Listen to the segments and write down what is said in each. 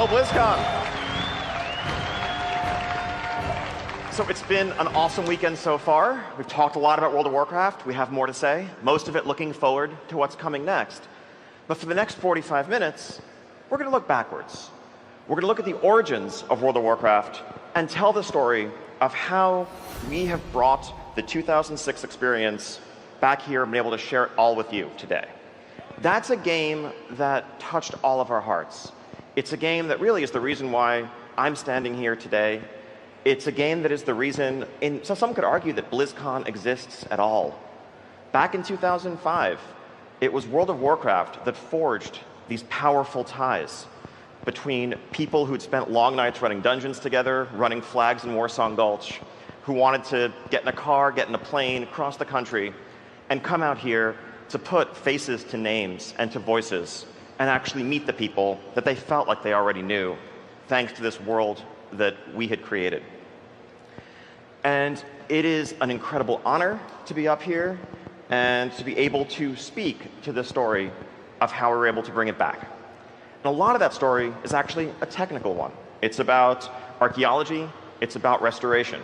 Hello, BlizzCon. So it's been an awesome weekend so far. We've talked a lot about World of Warcraft. We have more to say, most of it looking forward to what's coming next. But for the next 45 minutes, we're going to look backwards. We're going to look at the origins of World of Warcraft and tell the story of how we have brought the 2006 experience back here and been able to share it all with you today. That's a game that touched all of our hearts. It's a game that really is the reason why I'm standing here today. It's a game that is the reason, so some could argue that BlizzCon exists at all. Back in 2005, it was World of Warcraft that forged these powerful ties between people who'd spent long nights running dungeons together, running flags in Warsong Gulch, who wanted to get in a car, get in a plane, cross the country, and come out here to put faces to names and to voices and actually meet the people that they felt like they already knew, thanks to this world that we had created. And it is an incredible honor to be up here and to be able to speak to the story of how we were able to bring it back. And a lot of that story is actually a technical one. It's about archaeology, it's about restoration.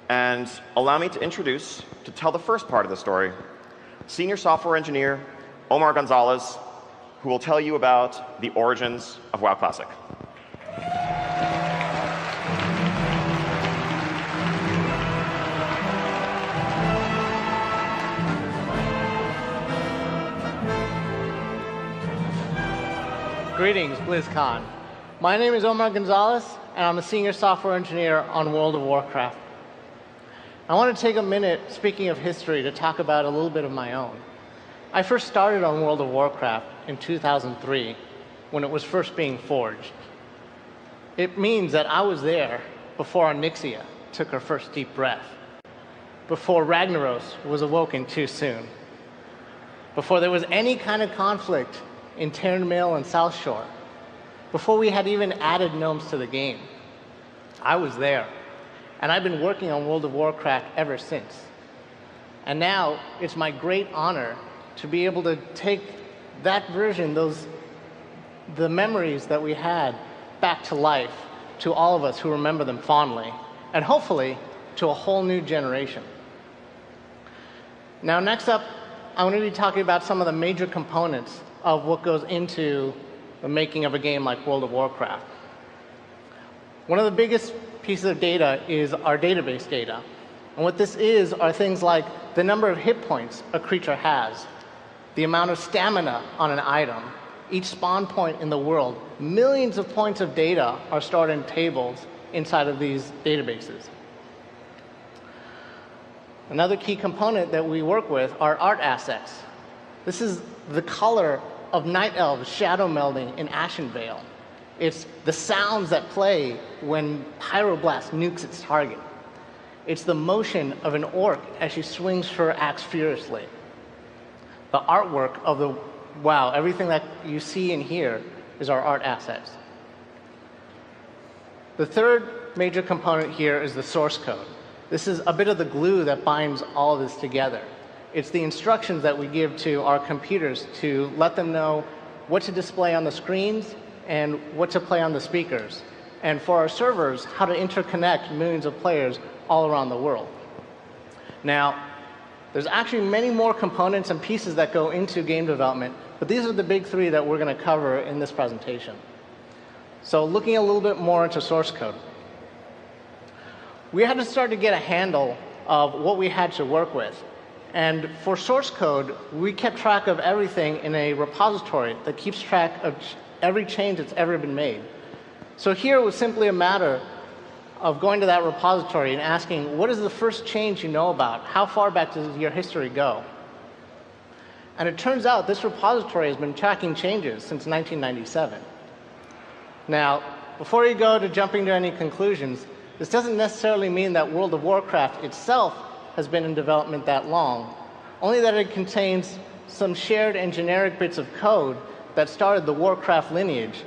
And allow me to introduce, to tell the first part of the story, senior software engineer Omar Gonzalez, who will tell you about the origins of WoW Classic. Greetings, BlizzCon. My name is Omar Gonzalez, and I'm a senior software engineer on World of Warcraft. I want to take a minute, speaking of history, to talk about a little bit of my own. I first started on World of Warcraft in 2003, when it was first being forged. It means that I was there before Onyxia took her first deep breath, before Ragnaros was awoken too soon, before there was any kind of conflict in Terranmail and South Shore, before we had even added gnomes to the game. I was there, and I've been working on World of Warcraft ever since. And now it's my great honor to be able to take that version, the memories that we had, back to life to all of us who remember them fondly, and hopefully to a whole new generation. Now, next up, I'm going to be talking about some of the major components of what goes into the making of a game like World of Warcraft. One of the biggest pieces of data is our database data. And what this is are things like the number of hit points a creature has, the amount of stamina on an item, each spawn point in the world. Millions of points of data are stored in tables inside of these databases. Another key component that we work with are art assets. This is the color of Night Elves shadow melding in Ashenvale. It's the sounds that play when Pyroblast nukes its target. It's the motion of an orc as she swings her axe furiously. The artwork of the WoW, everything that you see and hear is our art assets. The third major component here is the source code. This is a bit of the glue that binds all of this together. It's the instructions that we give to our computers to let them know what to display on the screens and what to play on the speakers. And for our servers, how to interconnect millions of players all around the world. Now, there's actually many more components and pieces that go into game development, but these are the big three that we're going to cover in this presentation. So looking a little bit more into source code. We had to start to get a handle of what we had to work with. And for source code, we kept track of everything in a repository that keeps track of every change that's ever been made. So here it was simply a matter of going to that repository and asking, what is the first change you know about? How far back does your history go? And it turns out this repository has been tracking changes since 1997. Now, before you go to jumping to any conclusions, this doesn't necessarily mean that World of Warcraft itself has been in development that long, only that it contains some shared and generic bits of code that started the Warcraft lineage.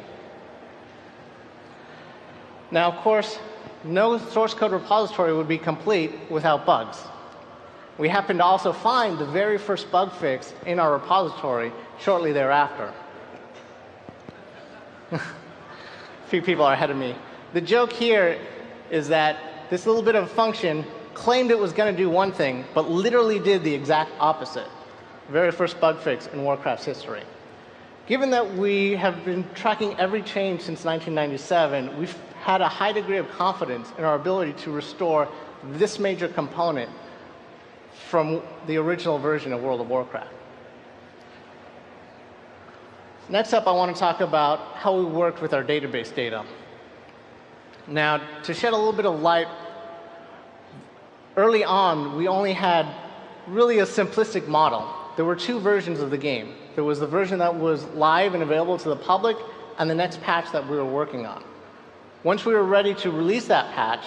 Now, of course, no source code repository would be complete without bugs. We happened to also find the very first bug fix in our repository shortly thereafter. few people are ahead of me. The joke here is that this little bit of a function claimed it was going to do one thing, but literally did the exact opposite. Very first bug fix in Warcraft's history. Given that we have been tracking every change since 1997, we've had a high degree of confidence in our ability to restore this major component from the original version of World of Warcraft. Next up, I want to talk about how we worked with our database data. Now, to shed a little bit of light, early on, we only had really a simplistic model. There were two versions of the game. There was the version that was live and available to the public, and the next patch that we were working on. Once we were ready to release that patch,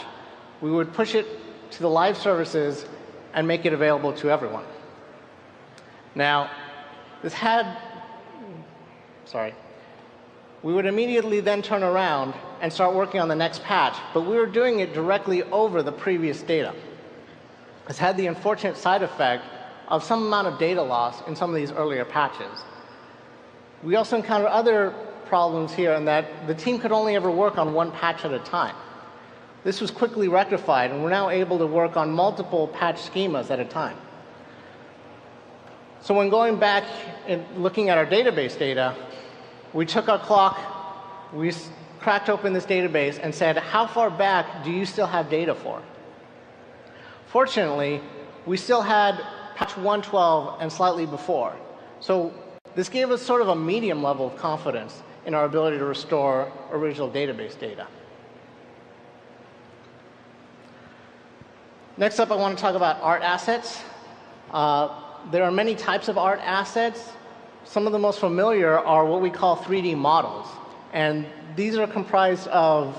we would push it to the live services and make it available to everyone. Now, we would immediately then turn around and start working on the next patch, but we were doing it directly over the previous data. This had the unfortunate side effect of some amount of data loss in some of these earlier patches. We also encountered other problems here in that the team could only ever work on one patch at a time. This was quickly rectified, and we're now able to work on multiple patch schemas at a time. So when going back and looking at our database data, we took our clock, we cracked open this database and said, how far back do you still have data for? Fortunately, we still had patch 112 and slightly before. So this gave us sort of a medium level of confidence in our ability to restore original database data. Next up, I want to talk about art assets. There are many types of art assets. Some of the most familiar are what we call 3D models. And these are comprised of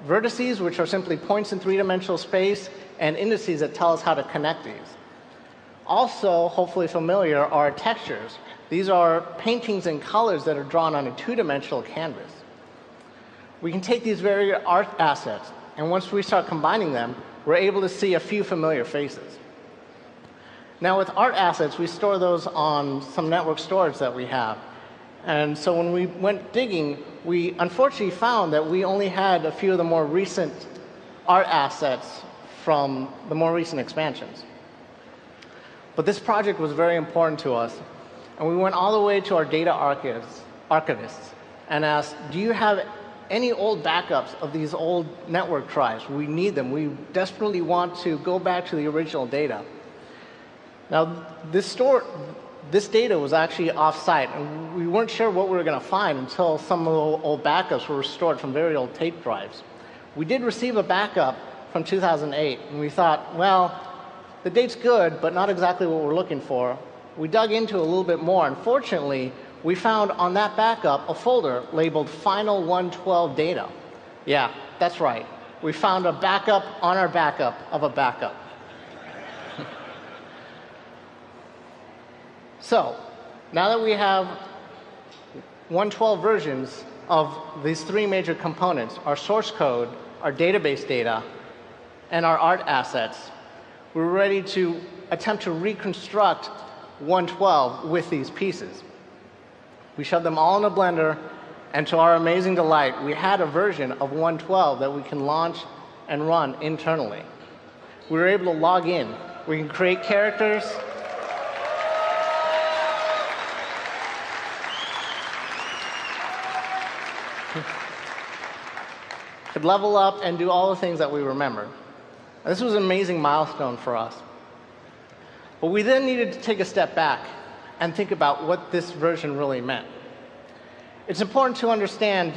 vertices, which are simply points in three-dimensional space, and indices that tell us how to connect these. Also, hopefully familiar, are textures. These are paintings and colors that are drawn on a two-dimensional canvas. We can take these various art assets, and once we start combining them, we're able to see a few familiar faces. Now, with art assets, we store those on some network storage that we have. And so when we went digging, we unfortunately found that we only had a few of the more recent art assets from the more recent expansions. But this project was very important to us, and we went all the way to our data archivists and asked, do you have any old backups of these old network drives? We need them. We desperately want to go back to the original data. Now, this data was actually off-site, and we weren't sure what we were going to find until some of the old backups were restored from very old tape drives. We did receive a backup from 2008, and we thought, well, the date's good, but not exactly what we're looking for. We dug into it a little bit more, and fortunately, we found on that backup a folder labeled Final 112 Data. Yeah, that's right. We found a backup on our backup of a backup. So, now that we have 112 versions of these three major components, our source code, our database data, and our art assets, we're ready to attempt to reconstruct 112 with these pieces. We shoved them all in a blender, and to our amazing delight, we had a version of 112 that we can launch and run internally. We were able to log in. We can create characters. Could level up and do all the things that we remembered. This was an amazing milestone for us. But we then needed to take a step back and think about what this version really meant. It's important to understand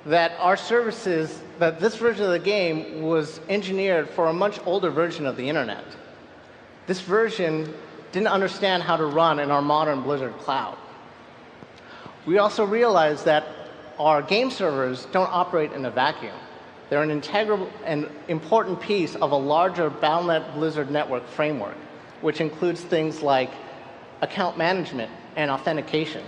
that our services, that this version of the game was engineered for a much older version of the internet. This version didn't understand how to run in our modern Blizzard cloud. We also realized that our game servers don't operate in a vacuum. They're an integral and important piece of a larger Battle.net Blizzard network framework, which includes things like account management and authentication.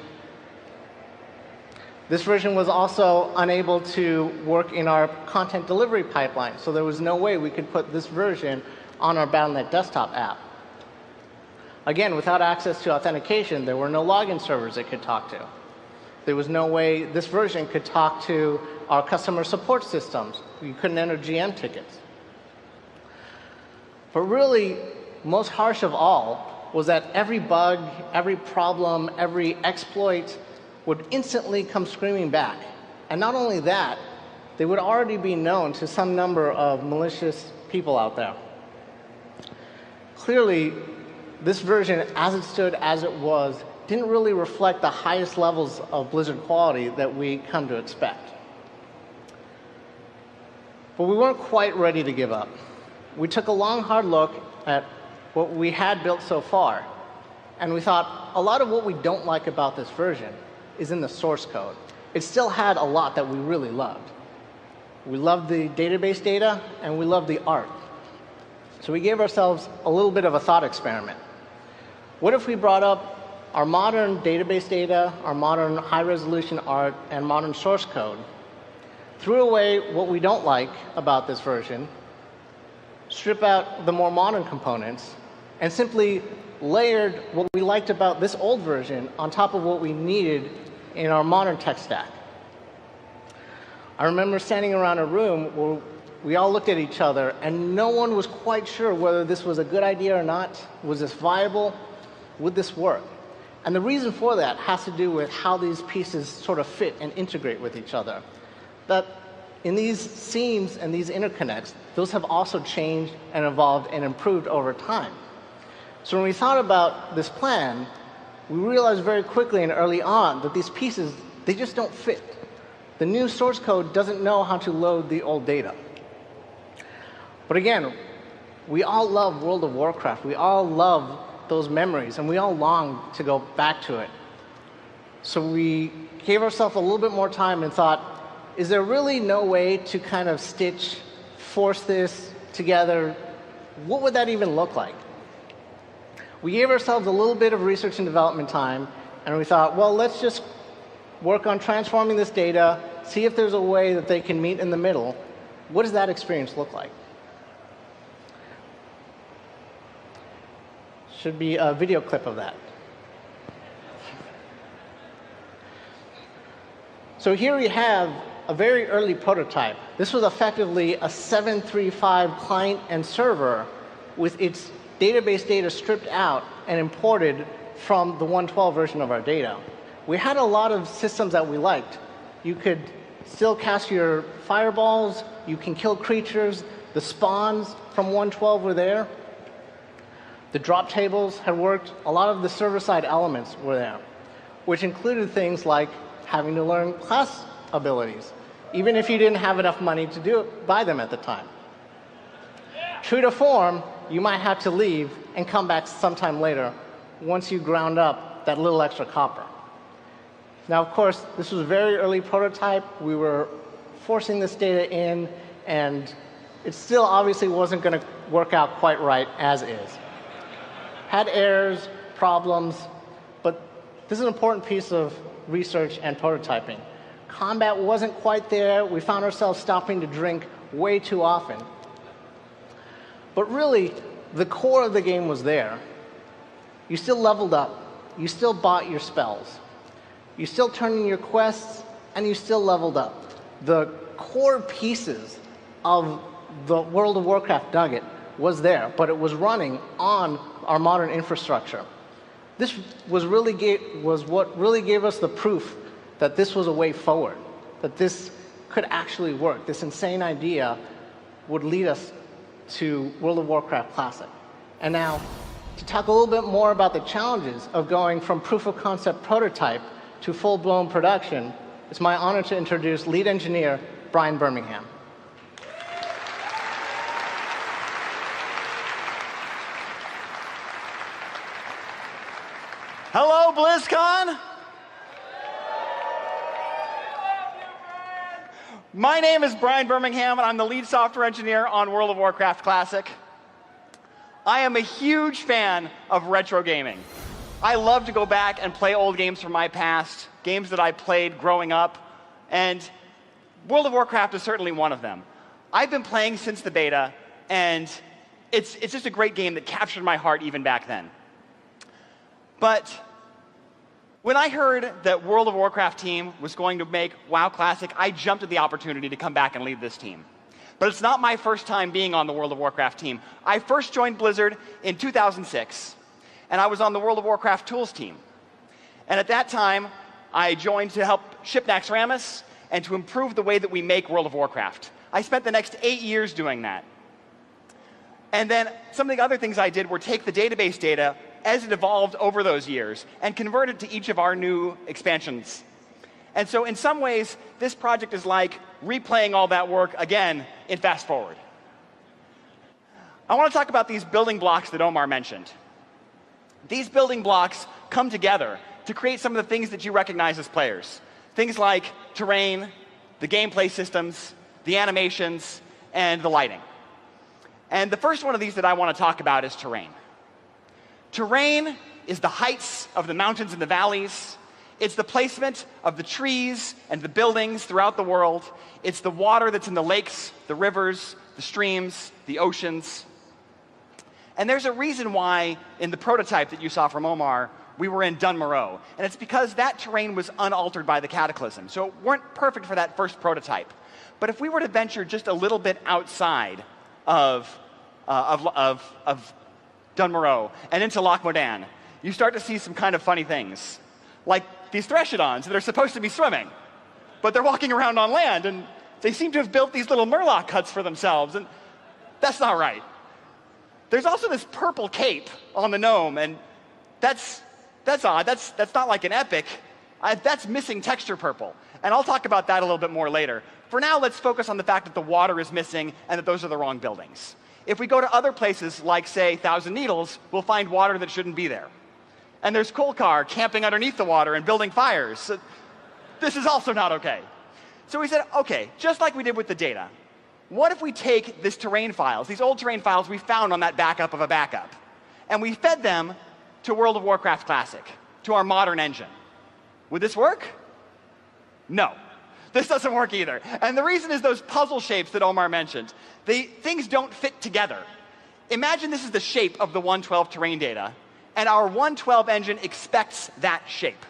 This version was also unable to work in our content delivery pipeline, so there was no way we could put this version on our Battle.net desktop app. Again, without access to authentication, there were no login servers it could talk to. There was no way this version could talk to our customer support systems. You couldn't enter GM tickets. But really, most harsh of all was that every bug, every problem, every exploit would instantly come screaming back. And not only that, they would already be known to some number of malicious people out there. Clearly, this version, as it stood, as it was, didn't really reflect the highest levels of Blizzard quality that we come to expect. But we weren't quite ready to give up. We took a long, hard look at what we had built so far, and we thought a lot of what we don't like about this version is in the source code. It still had a lot that we really loved. We loved the database data, and we loved the art. So we gave ourselves a little bit of a thought experiment. What if we brought up our modern database data, our modern high-resolution art, and modern source code, threw away what we don't like about this version, strip out the more modern components, and simply layered what we liked about this old version on top of what we needed in our modern tech stack. I remember standing around a room where we all looked at each other, and no one was quite sure whether this was a good idea or not. Was this viable? Would this work? And the reason for that has to do with how these pieces sort of fit and integrate with each other. That in these seams and these interconnects, those have also changed and evolved and improved over time. So when we thought about this plan, we realized very quickly and early on that these pieces, they just don't fit. The new source code doesn't know how to load the old data. But again, we all love World of Warcraft. We all love those memories, and we all long to go back to it. So we gave ourselves a little bit more time and thought, is there really no way to kind of force this together? What would that even look like? We gave ourselves a little bit of research and development time, and we thought, well, let's just work on transforming this data, see if there's a way that they can meet in the middle. What does that experience look like? Should be a video clip of that. So here we have a very early prototype. This was effectively a 7.3.5 client and server with its database data stripped out and imported from the 1.12 version of our data. We had a lot of systems that we liked. You could still cast your fireballs. You can kill creatures. The spawns from 1.12 were there. The drop tables had worked. A lot of the server-side elements were there, which included things like having to learn class abilities, even if you didn't have enough money to buy them at the time. True to form, you might have to leave and come back sometime later once you ground up that little extra copper. Now, of course, this was a very early prototype. We were forcing this data in, and it still obviously wasn't going to work out quite right as is. Had errors, problems, but this is an important piece of research and prototyping. Combat wasn't quite there. We found ourselves stopping to drink way too often. But really, the core of the game was there. You still leveled up. You still bought your spells. You still turned in your quests, and you still leveled up. The core pieces of the World of Warcraft nugget was there, but it was running on our modern infrastructure. This was what really gave us the proof that this was a way forward, that this could actually work. This insane idea would lead us to World of Warcraft Classic. And now, to talk a little bit more about the challenges of going from proof of concept prototype to full-blown production, it's my honor to introduce lead engineer Brian Birmingham. Hello, Blizzcon. My name is Brian Birmingham, and I'm the lead software engineer on World of Warcraft Classic. I am a huge fan of retro gaming. I love to go back and play old games from my past, games that I played growing up, and World of Warcraft is certainly one of them. I've been playing since the beta, and it's just a great game that captured my heart even back then. But When I heard that World of Warcraft team was going to make WoW Classic, I jumped at the opportunity to come back and lead this team. But it's not my first time being on the World of Warcraft team. I first joined Blizzard in 2006, and I was on the World of Warcraft tools team. And at that time, I joined to help ship Naxxramas and to improve the way that we make World of Warcraft. I spent the next 8 years doing that. And then some of the other things I did were take the database data as it evolved over those years and convert it to each of our new expansions. And so in some ways, this project is like replaying all that work again in fast forward. I want to talk about these building blocks that Omar mentioned. These building blocks come together to create some of the things that you recognize as players. Things like terrain, the gameplay systems, the animations, and the lighting. And the first one of these that I want to talk about is terrain. Terrain is the heights of the mountains and the valleys. It's the placement of the trees and the buildings throughout the world. It's the water that's in the lakes, the rivers, the streams, the oceans. And there's a reason why in the prototype that you saw from Omar, we were in Dunmoreau. And it's because that terrain was unaltered by the Cataclysm. So it weren't perfect for that first prototype. But if we were to venture just a little bit outside of Dunmoreau and into Loch Modan, you start to see some kind of funny things. Like these Threshodons that are supposed to be swimming, but they're walking around on land, and they seem to have built these little Murloc huts for themselves, and that's not right. There's also this purple cape on the gnome, and that's odd. That's not like an epic. That's missing texture purple, and I'll talk about that a little bit more later. For now, let's focus on the fact that the water is missing and that those are the wrong buildings. If we go to other places, like, say, Thousand Needles, we'll find water that shouldn't be there. And there's Kolkar camping underneath the water and building fires. So this is also not okay. So we said, okay, just like we did with the data, what if we take these terrain files, these old terrain files we found on that backup of a backup, and we fed them to World of Warcraft Classic, to our modern engine? Would this work? No. This doesn't work either. And the reason is those puzzle shapes that Omar mentioned. Things don't fit together. Imagine this is the shape of the 112 terrain data, and our 112 engine expects that shape.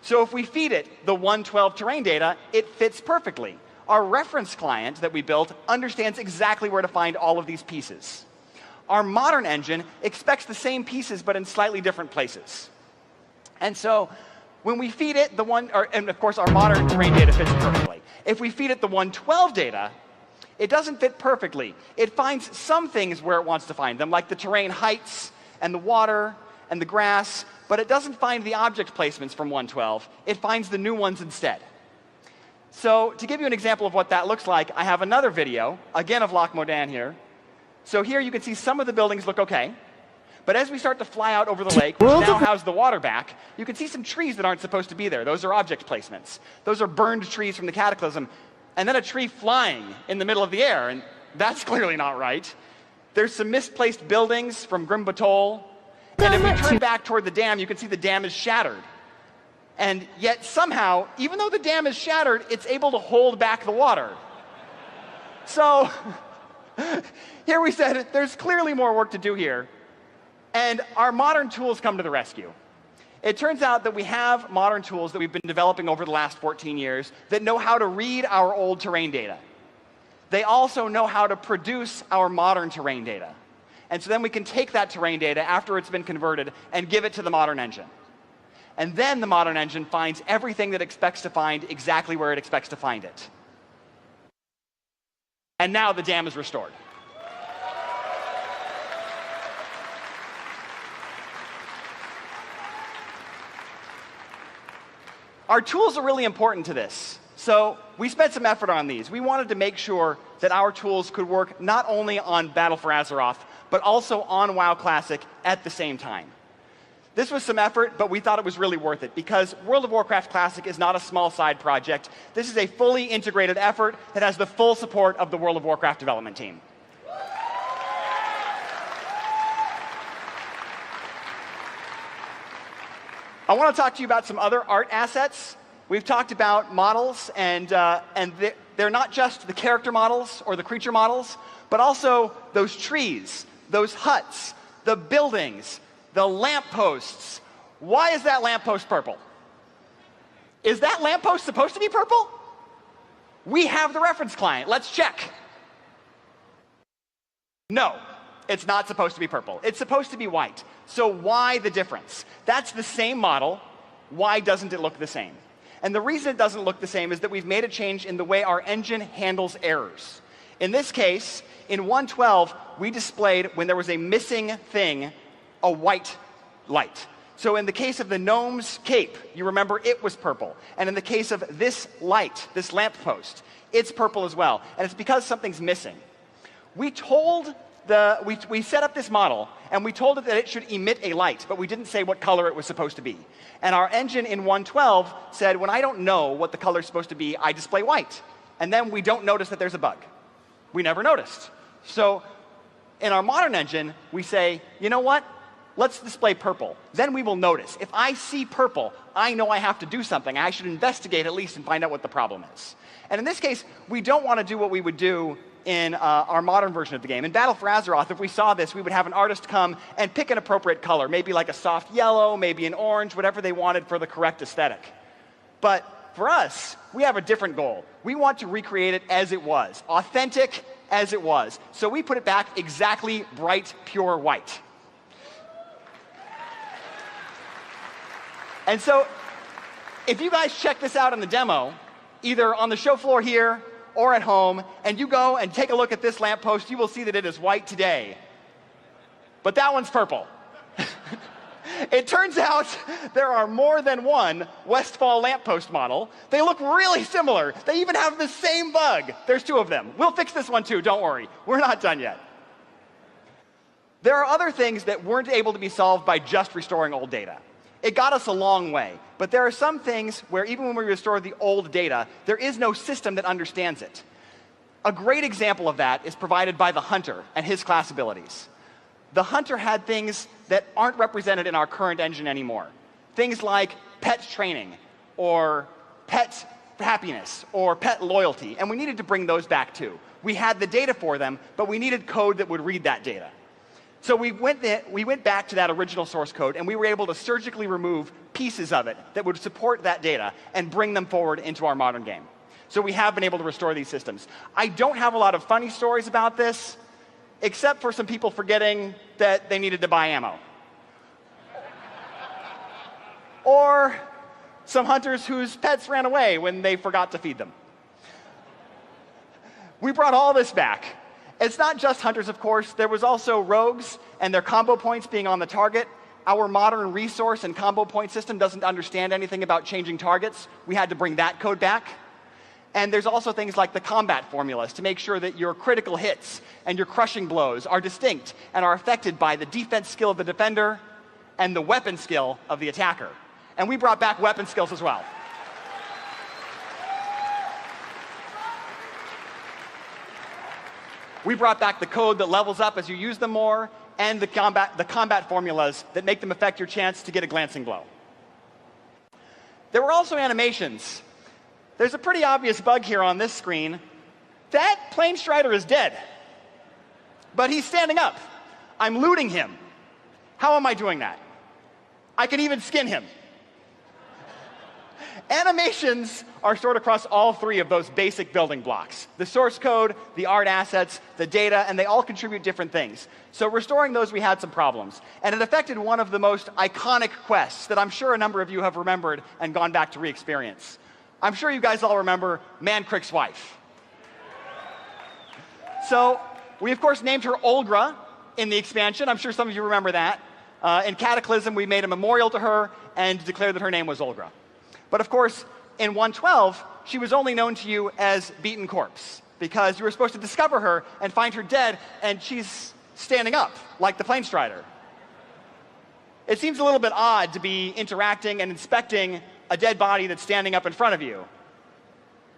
So if we feed it the 112 terrain data, it fits perfectly. Our reference client that we built understands exactly where to find all of these pieces. Our modern engine expects the same pieces, but in slightly different places. And so when we feed it and of course our modern terrain data fits perfectly. If we feed it the 112 data, it doesn't fit perfectly. It finds some things where it wants to find them, like the terrain heights and the water and the grass, but it doesn't find the object placements from 112. It finds the new ones instead. So to give you an example of what that looks like, I have another video, again of Loch Modan here. So here you can see some of the buildings look okay. But as we start to fly out over the lake, which now has the water back, you can see some trees that aren't supposed to be there. Those are object placements. Those are burned trees from the Cataclysm. And then a tree flying in the middle of the air, and that's clearly not right. There's some misplaced buildings from Grim Batol. And if we turn back toward the dam, you can see the dam is shattered. And yet somehow, even though the dam is shattered, it's able to hold back the water. So here we said there's clearly more work to do here. And our modern tools come to the rescue. It turns out that we have modern tools that we've been developing over the last 14 years that know how to read our old terrain data. They also know how to produce our modern terrain data. And so then we can take that terrain data after it's been converted and give it to the modern engine. And then the modern engine finds everything that it expects to find exactly where it expects to find it. And now the dam is restored. Our tools are really important to this. So we spent some effort on these. We wanted to make sure that our tools could work not only on Battle for Azeroth, but also on WoW Classic at the same time. This was some effort, but we thought it was really worth it because World of Warcraft Classic is not a small side project. This is a fully integrated effort that has the full support of the World of Warcraft development team. I want to talk to you about some other art assets. We've talked about models, and they're not just the character models or the creature models, but also those trees, those huts, the buildings, the lampposts. Why is that lamppost purple? Is that lamppost supposed to be purple? We have the reference client. Let's check. No, it's not supposed to be purple. It's supposed to be white. So why the difference? That's the same model. Why doesn't it look the same? And the reason it doesn't look the same is that we've made a change in the way our engine handles errors. In this case, in 1.12, we displayed, when there was a missing thing, a white light. So in the case of the gnome's cape, you remember it was purple. And in the case of this light, this lamppost, it's purple as well. And it's because something's missing. We set up this model, and we told it that it should emit a light, but we didn't say what color it was supposed to be. And our engine in 1.12 said, when I don't know what the color is supposed to be, I display white. And then we don't notice that there's a bug. We never noticed. So in our modern engine, we say, you know what? Let's display purple. Then we will notice. If I see purple, I know I have to do something. I should investigate at least and find out what the problem is. And in this case, we don't want to do what we would do in our modern version of the game. In Battle for Azeroth, if we saw this, we would have an artist come and pick an appropriate color, maybe like a soft yellow, maybe an orange, whatever they wanted for the correct aesthetic. But for us, we have a different goal. We want to recreate it as it was, authentic as it was. So we put it back exactly bright, pure white. And so if you guys check this out in the demo, either on the show floor here or at home, and you go and take a look at this lamppost, you will see that it is white today. But that one's purple. It turns out there are more than one Westfall lamppost model. They look really similar. They even have the same bug. There's two of them. We'll fix this one too, don't worry. We're not done yet. There are other things that weren't able to be solved by just restoring old data. It got us a long way, but there are some things where even when we restore the old data, there is no system that understands it. A great example of that is provided by the Hunter and his class abilities. The Hunter had things that aren't represented in our current engine anymore. Things like pet training, or pet happiness, or pet loyalty, and we needed to bring those back too. We had the data for them, but we needed code that would read that data. So we went back to that original source code, and we were able to surgically remove pieces of it that would support that data and bring them forward into our modern game. So we have been able to restore these systems. I don't have a lot of funny stories about this, except for some people forgetting that they needed to buy ammo. Or some hunters whose pets ran away when they forgot to feed them. We brought all this back. It's not just hunters, of course. There was also rogues and their combo points being on the target. Our modern resource and combo point system doesn't understand anything about changing targets. We had to bring that code back. And there's also things like the combat formulas to make sure that your critical hits and your crushing blows are distinct and are affected by the defense skill of the defender and the weapon skill of the attacker. And we brought back weapon skills as well. We brought back the code that levels up as you use them more, and the combat formulas that make them affect your chance to get a glancing blow. There were also animations. There's a pretty obvious bug here on this screen. That plane strider is dead, but he's standing up. I'm looting him. How am I doing that? I can even skin him. Animations are stored across all three of those basic building blocks: the source code, the art assets, the data, and they all contribute different things. So restoring those, we had some problems. And it affected one of the most iconic quests that I'm sure a number of you have remembered and gone back to re-experience. I'm sure you guys all remember Man Crick's wife. So we, of course, named her Olgra in the expansion. I'm sure some of you remember that. In Cataclysm, we made a memorial to her and declared that her name was Olgra. But of course, in 1.12, she was only known to you as Beaten Corpse, because you were supposed to discover her and find her dead, and she's standing up, like the plane strider. It seems a little bit odd to be interacting and inspecting a dead body that's standing up in front of you.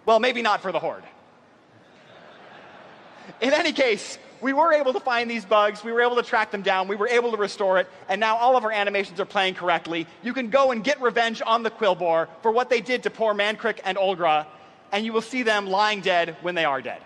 Well, maybe not for the Horde. In any case, we were able to find these bugs, we were able to track them down, we were able to restore it, and now all of our animations are playing correctly. You can go and get revenge on the Quillbore for what they did to poor Mancrick and Olgra, and you will see them lying dead when they are dead.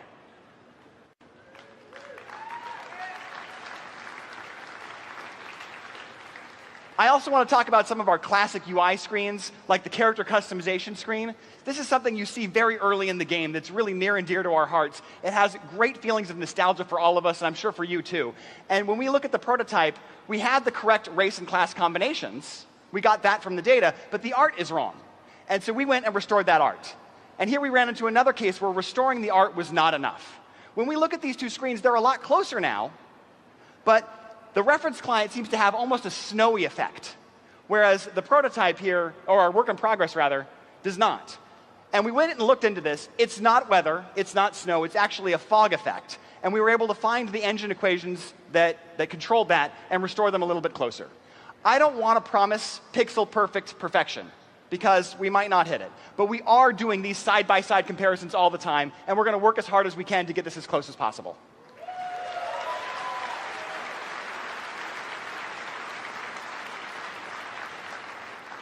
I also want to talk about some of our classic UI screens, like the character customization screen. This is something you see very early in the game that's really near and dear to our hearts. It has great feelings of nostalgia for all of us, and I'm sure for you too. And when we look at the prototype, we had the correct race and class combinations. We got that from the data, but the art is wrong. And so we went and restored that art. And here we ran into another case where restoring the art was not enough. When we look at these two screens, they're a lot closer now, but the reference client seems to have almost a snowy effect, whereas the prototype here, or our work in progress rather, does not. And we went and looked into this. It's not weather, it's not snow, it's actually a fog effect. And we were able to find the engine equations that controlled that and restore them a little bit closer. I don't want to promise pixel perfect perfection, because we might not hit it. But we are doing these side-by-side comparisons all the time, and we're going to work as hard as we can to get this as close as possible.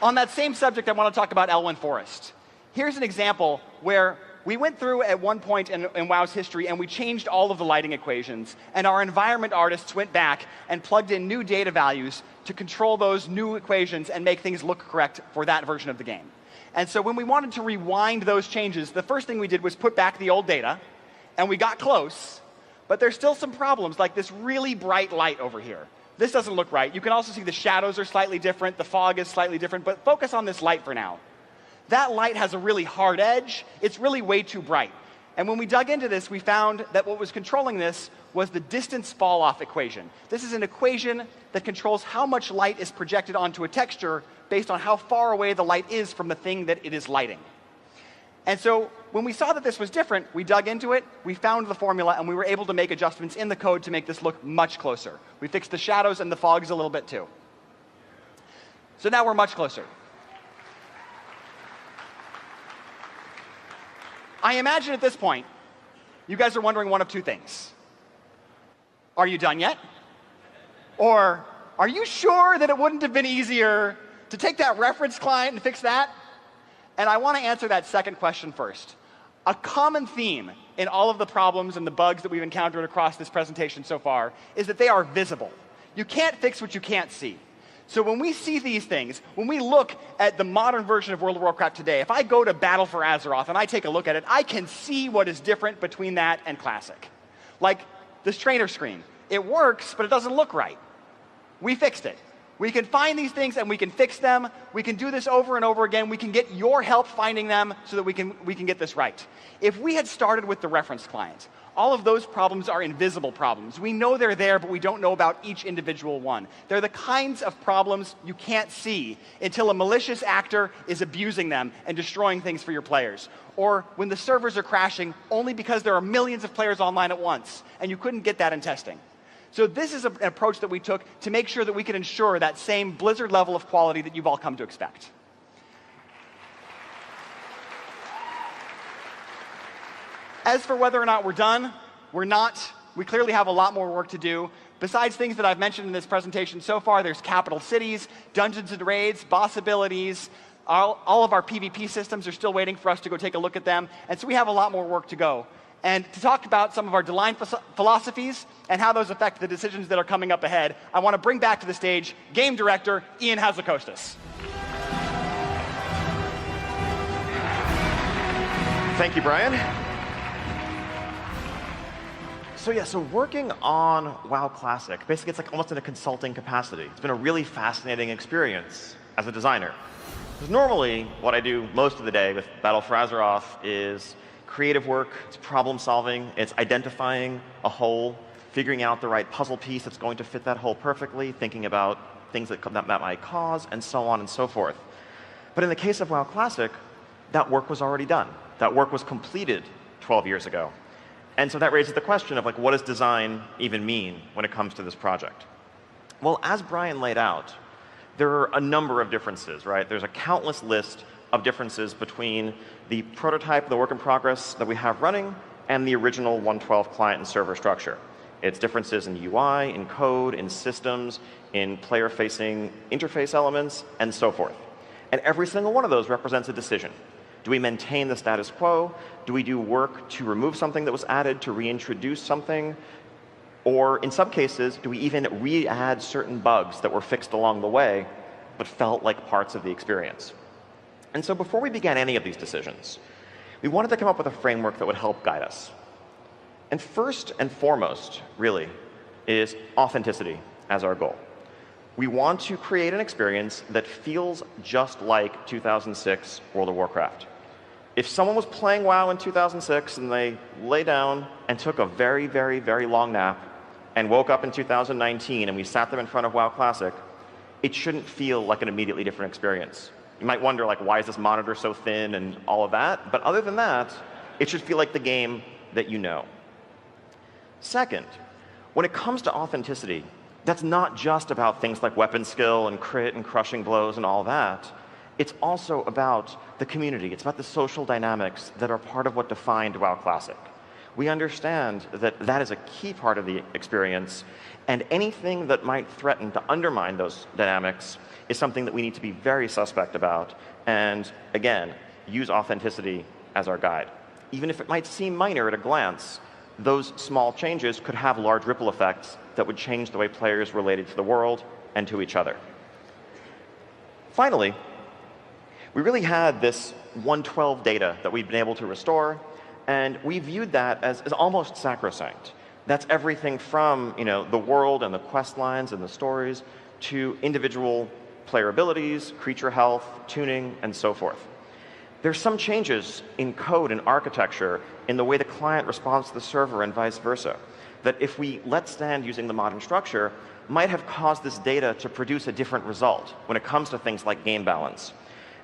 On that same subject, I want to talk about Elwyn Forest. Here's an example where we went through at one point in WoW's history and we changed all of the lighting equations, and our environment artists went back and plugged in new data values to control those new equations and make things look correct for that version of the game. And so when we wanted to rewind those changes, the first thing we did was put back the old data, and we got close, but there's still some problems, like this really bright light over here. This doesn't look right. You can also see the shadows are slightly different, the fog is slightly different, but focus on this light for now. That light has a really hard edge. It's really way too bright. And when we dug into this, we found that what was controlling this was the distance fall-off equation. This is an equation that controls how much light is projected onto a texture based on how far away the light is from the thing that it is lighting. And so when we saw that this was different, we dug into it, we found the formula, and we were able to make adjustments in the code to make this look much closer. We fixed the shadows and the fogs a little bit too. So now we're much closer. I imagine at this point, you guys are wondering one of two things. Are you done yet? Or are you sure that it wouldn't have been easier to take that reference client and fix that? And I want to answer that second question first. A common theme in all of the problems and the bugs that we've encountered across this presentation so far is that they are visible. You can't fix what you can't see. So when we see these things, when we look at the modern version of World of Warcraft today, if I go to Battle for Azeroth and I take a look at it, I can see what is different between that and Classic. Like this trainer screen. It works, but it doesn't look right. We fixed it. We can find these things and we can fix them. We can do this over and over again. We can get your help finding them so that we can get this right. If we had started with the reference client, all of those problems are invisible problems. We know they're there, but we don't know about each individual one. They're the kinds of problems you can't see until a malicious actor is abusing them and destroying things for your players. Or when the servers are crashing only because there are millions of players online at once, and you couldn't get that in testing. So this is an approach that we took to make sure that we could ensure that same Blizzard level of quality that you've all come to expect. As for whether or not we're done, we're not. We clearly have a lot more work to do. Besides things that I've mentioned in this presentation so far, there's capital cities, dungeons and raids, boss abilities. All of our PvP systems are still waiting for us to go take a look at them. And so we have a lot more work to go. And to talk about some of our design philosophies and how those affect the decisions that are coming up ahead, I want to bring back to the stage Game Director Ian Hazzakostas. Thank you, Brian. So working on WoW Classic, basically it's like almost in a consulting capacity. It's been a really fascinating experience as a designer. Because normally, what I do most of the day with Battle for Azeroth is creative work, it's problem solving, it's identifying a hole, figuring out the right puzzle piece that's going to fit that hole perfectly, thinking about things that might cause, and so on and so forth. But in the case of WoW Classic, that work was already done. That work was completed 12 years ago. And so that raises the question of, like, what does design even mean when it comes to this project? Well, as Brian laid out, there are a number of differences, right? There's a countless list of differences between the prototype, the work in progress that we have running, and the original 1.12 client and server structure. It's differences in UI, in code, in systems, in player-facing interface elements, and so forth. And every single one of those represents a decision. Do we maintain the status quo? Do we do work to remove something that was added, to reintroduce something? Or in some cases, do we even re-add certain bugs that were fixed along the way but felt like parts of the experience. And so before we began any of these decisions, we wanted to come up with a framework that would help guide us. And first and foremost, really, is authenticity as our goal. We want to create an experience that feels just like 2006 World of Warcraft. If someone was playing WoW in 2006 and they lay down and took a very, very, very long nap and woke up in 2019 and we sat them in front of WoW Classic, it shouldn't feel like an immediately different experience. You might wonder, like, why is this monitor so thin and all of that? But other than that, it should feel like the game that you know. Second, when it comes to authenticity, that's not just about things like weapon skill and crit and crushing blows and all that. It's also about the community. It's about the social dynamics that are part of what defined WoW Classic. We understand that that is a key part of the experience, and anything that might threaten to undermine those dynamics is something that we need to be very suspect about, and again, use authenticity as our guide. Even if it might seem minor at a glance, those small changes could have large ripple effects that would change the way players related to the world and to each other. Finally, we really had this 112 data that we've been able to restore, and we viewed that as almost sacrosanct. That's everything from the world and the quest lines and the stories to individual player abilities, creature health, tuning, and so forth. There's some changes in code and architecture in the way the client responds to the server and vice versa, that if we let stand using the modern structure, might have caused this data to produce a different result when it comes to things like game balance.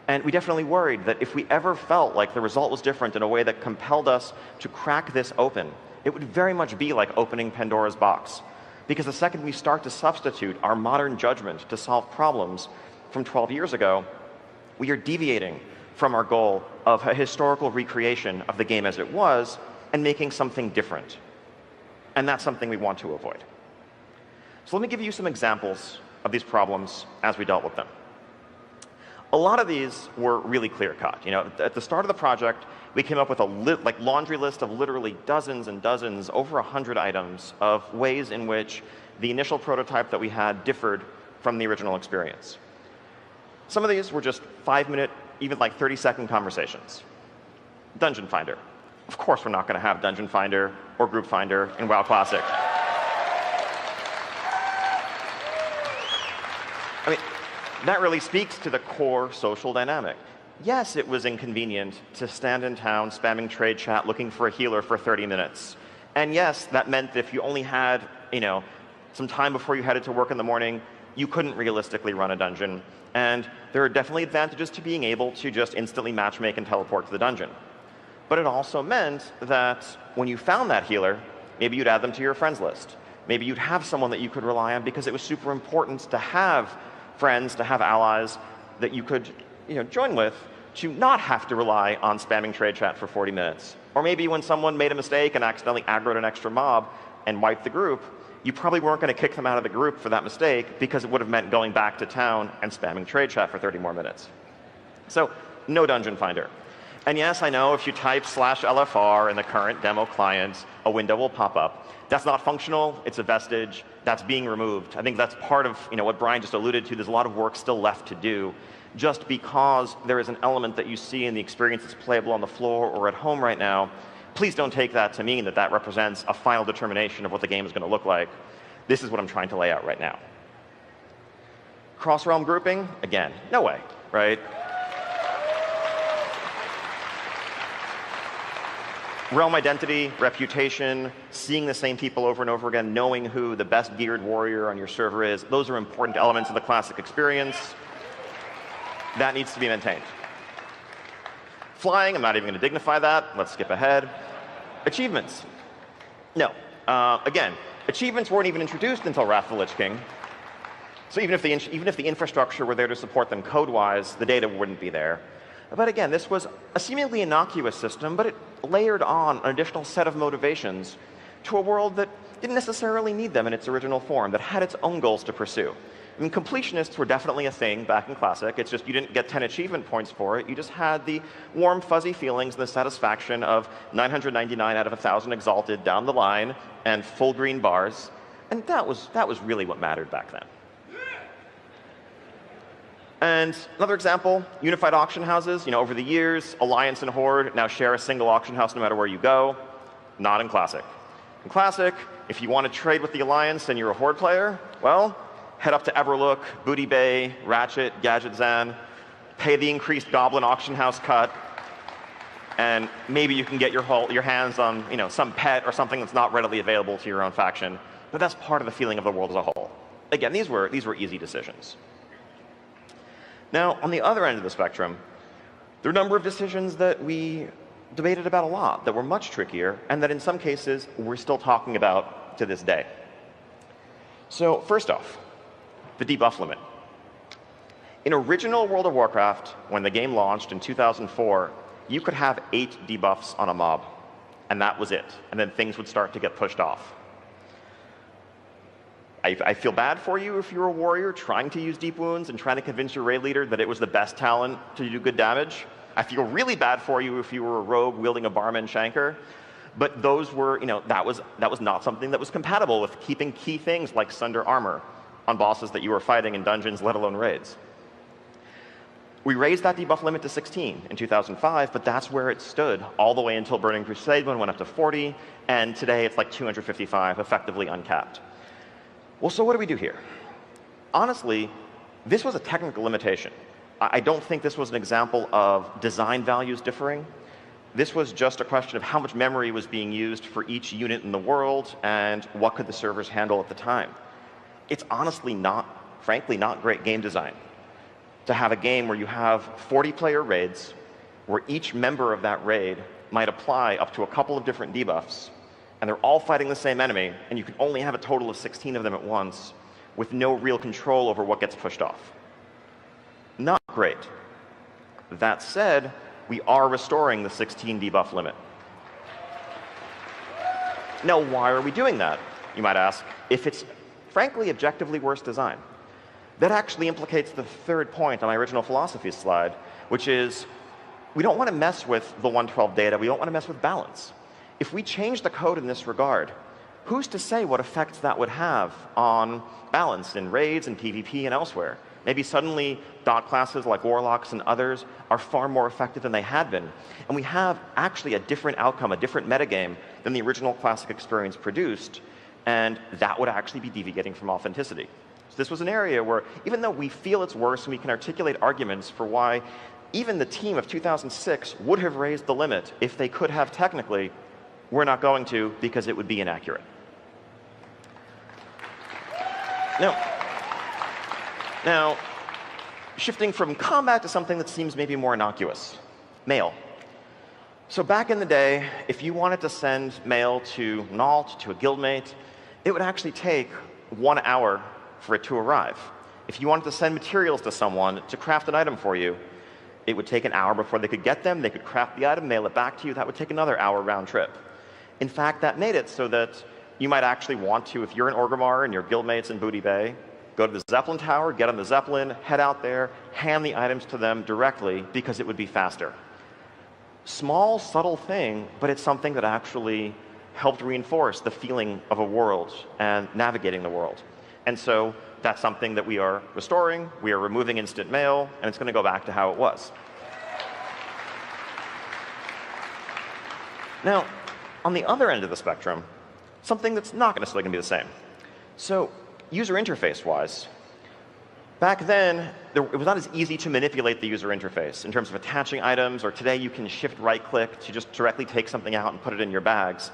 And we definitely worried that if we ever felt like the result was different in a way that compelled us to crack this open, it would very much be like opening Pandora's box. Because the second we start to substitute our modern judgment to solve problems from 12 years ago, we are deviating from our goal of a historical recreation of the game as it was and making something different. And that's something we want to avoid. So let me give you some examples of these problems as we dealt with them. A lot of these were really clear-cut. At the start of the project, we came up with a laundry list of literally dozens and dozens, over 100 items of ways in which the initial prototype that we had differed from the original experience. Some of these were just 5-minute, even 30-second conversations. Dungeon Finder. Of course we're not going to have Dungeon Finder or Group Finder in WoW Classic. I mean, that really speaks to the core social dynamic. Yes, it was inconvenient to stand in town spamming trade chat looking for a healer for 30 minutes. And yes, that meant that if you only had, some time before you headed to work in the morning, you couldn't realistically run a dungeon. And there are definitely advantages to being able to just instantly matchmake and teleport to the dungeon. But it also meant that when you found that healer, maybe you'd add them to your friends list. Maybe you'd have someone that you could rely on because it was super important to have friends, to have allies that you could join with, to not have to rely on spamming trade chat for 40 minutes. Or maybe when someone made a mistake and accidentally aggroed an extra mob and wiped the group, you probably weren't going to kick them out of the group for that mistake because it would have meant going back to town and spamming trade chat for 30 more minutes. So no Dungeon Finder. And yes, I know if you type /LFR in the current demo client, a window will pop up. That's not functional. It's a vestige. That's being removed. I think that's part of what Brian just alluded to. There's a lot of work still left to do. Just because there is an element that you see in the experience that's playable on the floor or at home right now, please don't take that to mean that that represents a final determination of what the game is going to look like. This is what I'm trying to lay out right now. Cross-realm grouping, again, no way, right? Realm identity, reputation, seeing the same people over and over again, knowing who the best geared warrior on your server is, those are important elements of the classic experience. That needs to be maintained. Flying, I'm not even going to dignify that. Let's skip ahead. Achievements. No. Again, achievements weren't even introduced until Wrath of the Lich King. So even if the infrastructure were there to support them code-wise, the data wouldn't be there. But again, this was a seemingly innocuous system, but it layered on an additional set of motivations to a world that didn't necessarily need them in its original form, that had its own goals to pursue. I mean, completionists were definitely a thing back in Classic. It's just you didn't get 10 achievement points for it. You just had the warm, fuzzy feelings and the satisfaction of 999 out of 1,000 exalted down the line and full green bars. And that was really what mattered back then. And another example, unified auction houses. Over the years, Alliance and Horde now share a single auction house no matter where you go. Not in Classic. In Classic, if you want to trade with the Alliance and you're a Horde player, well, head up to Everlook, Booty Bay, Ratchet, Gadget Zan, pay the increased Goblin auction house cut, and maybe you can get your hands on some pet or something that's not readily available to your own faction. But that's part of the feeling of the world as a whole. Again, these were easy decisions. Now, on the other end of the spectrum, there are a number of decisions that we debated about a lot that were much trickier, and that in some cases we're still talking about to this day. So first off, the debuff limit. In original World of Warcraft, when the game launched in 2004, you could have 8 debuffs on a mob, and that was it. And then things would start to get pushed off. I feel bad for you if you're a warrior trying to use deep wounds and trying to convince your raid leader that it was the best talent to do good damage. I feel really bad for you if you were a rogue wielding a barman shanker. But those were, that was not something that was compatible with keeping key things like Sunder armor on bosses that you were fighting in dungeons, let alone raids. We raised that debuff limit to 16 in 2005, but that's where it stood all the way until Burning Crusade when it went up to 40, and today it's like 255, effectively uncapped. Well, so what do we do here? Honestly, this was a technical limitation. I don't think this was an example of design values differing. This was just a question of how much memory was being used for each unit in the world and what could the servers handle at the time. It's honestly frankly not great game design to have a game where you have 40-player raids, where each member of that raid might apply up to a couple of different debuffs, and they're all fighting the same enemy, and you can only have a total of 16 of them at once with no real control over what gets pushed off. Not great. That said, we are restoring the 16 debuff limit. Now, why are we doing that, you might ask, if it's frankly objectively worse design? That actually implicates the third point on my original philosophy slide, which is we don't want to mess with the 112 data. We don't want to mess with balance. If we change the code in this regard, who's to say what effects that would have on balance in raids and PvP and elsewhere? Maybe suddenly dot classes like Warlocks and others are far more effective than they had been. And we have actually a different outcome, a different metagame than the original Classic experience produced. And that would actually be deviating from authenticity. So this was an area where, even though we feel it's worse and we can articulate arguments for why even the team of 2006 would have raised the limit if they could have technically, we're not going to because it would be inaccurate. Now, shifting from combat to something that seems maybe more innocuous, mail. So back in the day, if you wanted to send mail to Nault, to a guildmate, it would actually take 1 hour for it to arrive. If you wanted to send materials to someone to craft an item for you, it would take an hour before they could get them. They could craft the item, mail it back to you. That would take another hour round trip. In fact, that made it so that you might actually want to, if you're in Orgrimmar and your guildmates in Booty Bay, go to the Zeppelin Tower, get on the Zeppelin, head out there, hand the items to them directly because it would be faster. Small, subtle thing, but it's something that actually helped reinforce the feeling of a world and navigating the world. And so that's something that we are restoring. We are removing instant mail, and it's going to go back to how it was. Now, on the other end of the spectrum, something that's not necessarily going to be the same. So user interface-wise, back then, it was not as easy to manipulate the user interface in terms of attaching items, or today you can shift right-click to just directly take something out and put it in your bags.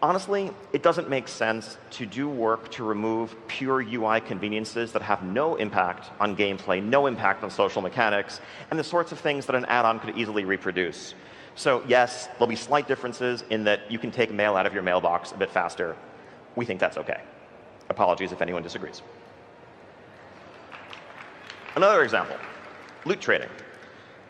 Honestly, it doesn't make sense to do work to remove pure UI conveniences that have no impact on gameplay, no impact on social mechanics, and the sorts of things that an add-on could easily reproduce. So yes, there'll be slight differences in that you can take mail out of your mailbox a bit faster. We think that's OK. Apologies if anyone disagrees. Another example, loot trading.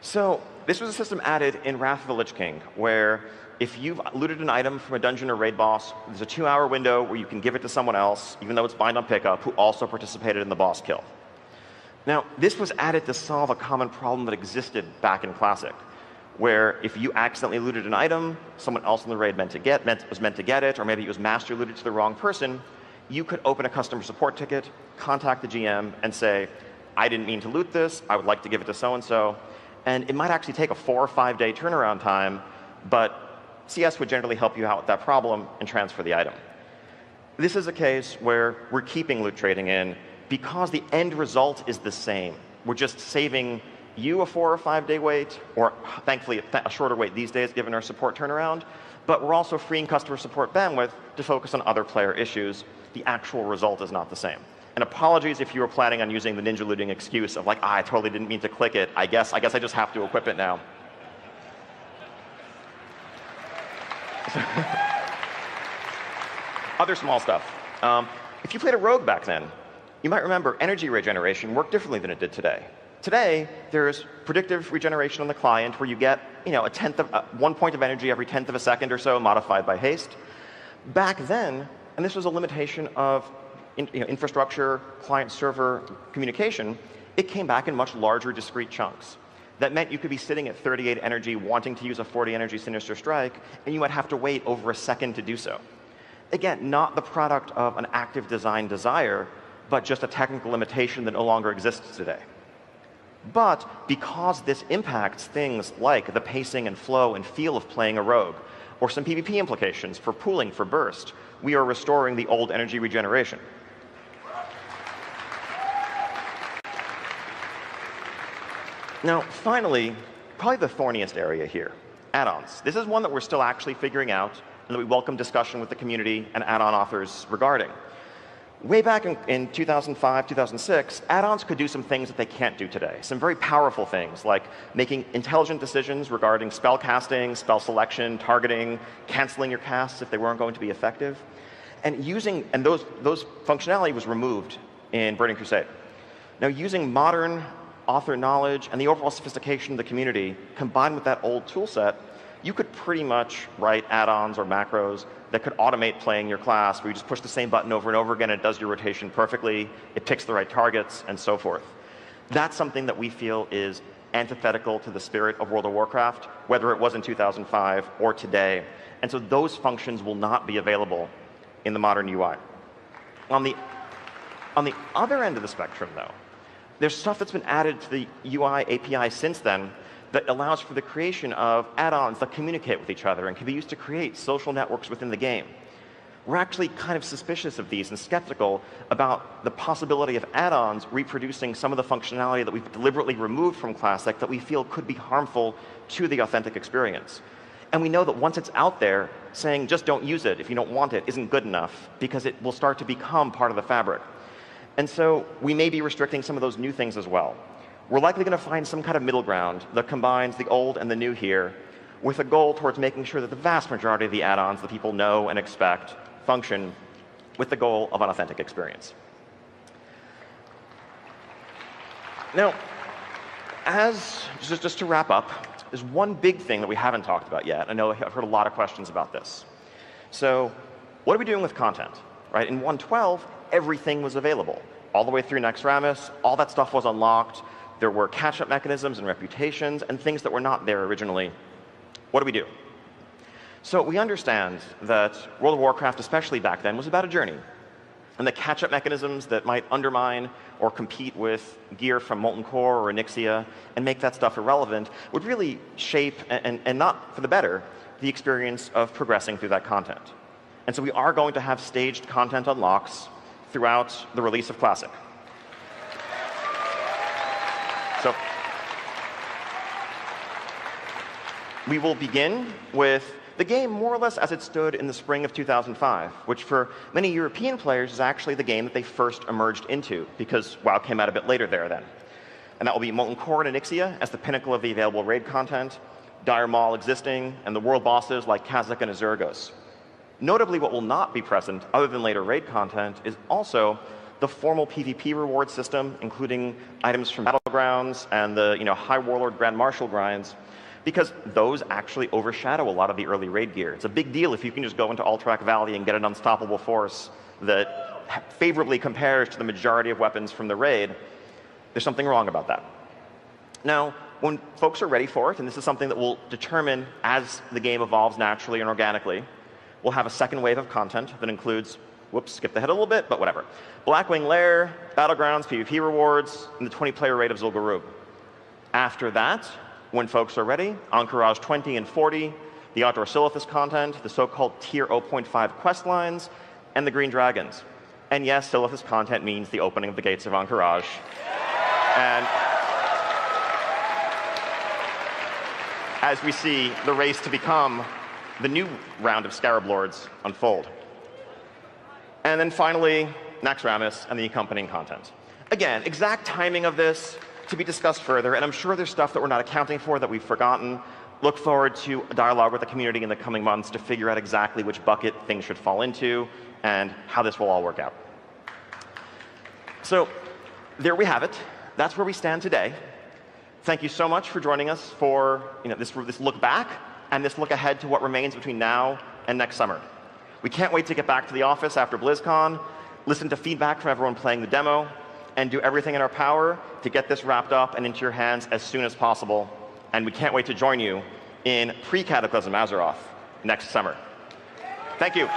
So this was a system added in Wrath of the Lich King, where if you've looted an item from a dungeon or raid boss, there's a 2-hour window where you can give it to someone else, even though it's bind on pickup, who also participated in the boss kill. Now, this was added to solve a common problem that existed back in Classic, where if you accidentally looted an item, someone else in the raid was meant to get it, or maybe it was master looted to the wrong person, you could open a customer support ticket, contact the GM, and say, I didn't mean to loot this, I would like to give it to so-and-so. And it might actually take a 4 or 5 day turnaround time, but CS would generally help you out with that problem and transfer the item. This is a case where we're keeping loot trading in because the end result is the same. We're just saving you a 4 or 5 day wait, or thankfully a shorter wait these days given our support turnaround, but we're also freeing customer support bandwidth to focus on other player issues. The actual result is not the same. And apologies if you were planning on using the ninja looting excuse of like, I totally didn't mean to click it. I guess I just have to equip it now. Other small stuff. If you played a rogue back then, you might remember energy regeneration worked differently than it did today. Today, there's predictive regeneration on the client where you get 1 point of energy every 1/10 of a second or so, modified by haste. Back then, and this was a limitation of infrastructure, client-server communication, it came back in much larger discrete chunks. That meant you could be sitting at 38 energy wanting to use a 40 energy Sinister Strike, and you might have to wait over a second to do so. Again, not the product of an active design desire, but just a technical limitation that no longer exists today. But because this impacts things like the pacing and flow and feel of playing a rogue, or some PvP implications for pooling for burst, we are restoring the old energy regeneration. Now, finally, probably the thorniest area here, add-ons. This is one that we're still actually figuring out, and that we welcome discussion with the community and add-on authors regarding. Way back in 2005, 2006, add-ons could do some things that they can't do today. Some very powerful things, like making intelligent decisions regarding spell casting, spell selection, targeting, canceling your casts if they weren't going to be effective. And those functionality was removed in Burning Crusade. Now, using modern author knowledge and the overall sophistication of the community, combined with that old tool set, you could pretty much write add-ons or macros that could automate playing your class, where you just push the same button over and over again, it does your rotation perfectly, it picks the right targets, and so forth. That's something that we feel is antithetical to the spirit of World of Warcraft, whether it was in 2005 or today. And so those functions will not be available in the modern UI. On the other end of the spectrum, though, there's stuff that's been added to the UI API since then that allows for the creation of add-ons that communicate with each other and can be used to create social networks within the game. We're actually kind of suspicious of these and skeptical about the possibility of add-ons reproducing some of the functionality that we've deliberately removed from Classic that we feel could be harmful to the authentic experience. And we know that once it's out there, saying just don't use it if you don't want it isn't good enough, because it will start to become part of the fabric. And so we may be restricting some of those new things as well. We're likely going to find some kind of middle ground that combines the old and the new here, with a goal towards making sure that the vast majority of the add-ons that people know and expect function with the goal of an authentic experience. Now, just to wrap up, there's one big thing that we haven't talked about yet. I know I've heard a lot of questions about this. So what are we doing with content? Right? In 1.12, everything was available. All the way through Naxxramas, all that stuff was unlocked. There were catch-up mechanisms and reputations and things that were not there originally. What do we do? So we understand that World of Warcraft, especially back then, was about a journey. And the catch-up mechanisms that might undermine or compete with gear from Molten Core or Onyxia and make that stuff irrelevant would really shape, and not for the better, the experience of progressing through that content. And so we are going to have staged content unlocks throughout the release of Classic. So we will begin with the game more or less as it stood in the spring of 2005, which for many European players is actually the game that they first emerged into, because WoW came out a bit later there then. And that will be Molten Core and Onyxia as the pinnacle of the available raid content, Dire Maul existing, and the world bosses like Kazakh and Azurgos. Notably, what will not be present, other than later raid content, is also the formal PvP reward system, including items from Battlegrounds and the High Warlord Grand Marshal grinds, because those actually overshadow a lot of the early raid gear. It's a big deal if you can just go into Alterac Valley and get an unstoppable force that favorably compares to the majority of weapons from the raid. There's something wrong about that. Now, when folks are ready for it, and this is something that we'll determine as the game evolves naturally and organically, we'll have a second wave of content that includes Whoops, skipped ahead a little bit, but whatever. Blackwing Lair, Battlegrounds, PvP rewards, and the 20-player raid of Zul'Gurub. After that, when folks are ready, Encourage 20 and 40, the Outdoor Silithus content, the so-called Tier 0.5 quest lines, and the Green Dragons. And yes, Silithus content means the opening of the gates of Encourage. And as we see the race to become the new round of Scarab Lords unfold. And then finally, Naxxramas and the accompanying content. Again, exact timing of this to be discussed further, and I'm sure there's stuff that we're not accounting for that we've forgotten. Look forward to a dialogue with the community in the coming months to figure out exactly which bucket things should fall into and how this will all work out. So there we have it. That's where we stand today. Thank you so much for joining us for this look back and this look ahead to what remains between now and next summer. We can't wait to get back to the office after Blizzcon, listen to feedback from everyone playing the demo, and do everything in our power to get this wrapped up and into your hands as soon as possible. And we can't wait to join you in pre-Cataclysm Azeroth next summer. Thank you.